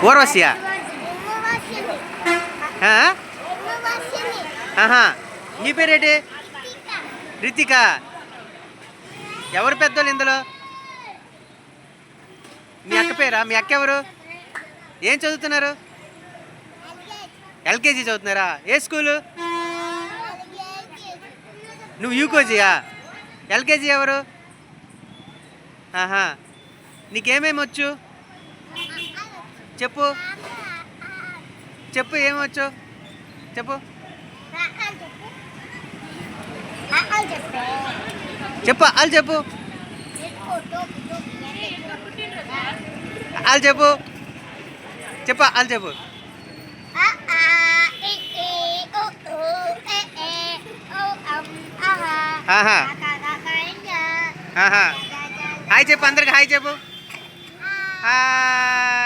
ఊర్వశియా? ఆహా, నీ పేరేంటి? రితిక. ఎవరు పెద్దోళ్ళు ఇందులో? మీ అక్క పేరా? మీ అక్క ఎవరు? ఏం చదువుతున్నారు? ఎల్కేజీ చదువుతున్నారా? ఏ స్కూలు? నువ్వు యూకేజీయా? ఎల్కేజీ ఎవరు? ఆహా, నీకేమేమి వచ్చు చెప్పు. చెప్పు ఏమొచ్చు చెప్పు. చెప్పు వాళ్ళు చెప్పు. వాళ్ళు చెప్పు. చెప్పు వాళ్ళు చెప్పు. ఆహా, ఆహా. హాయ్ చెప్పు అందరికి. హాయ్ చెప్పు. హాయ్.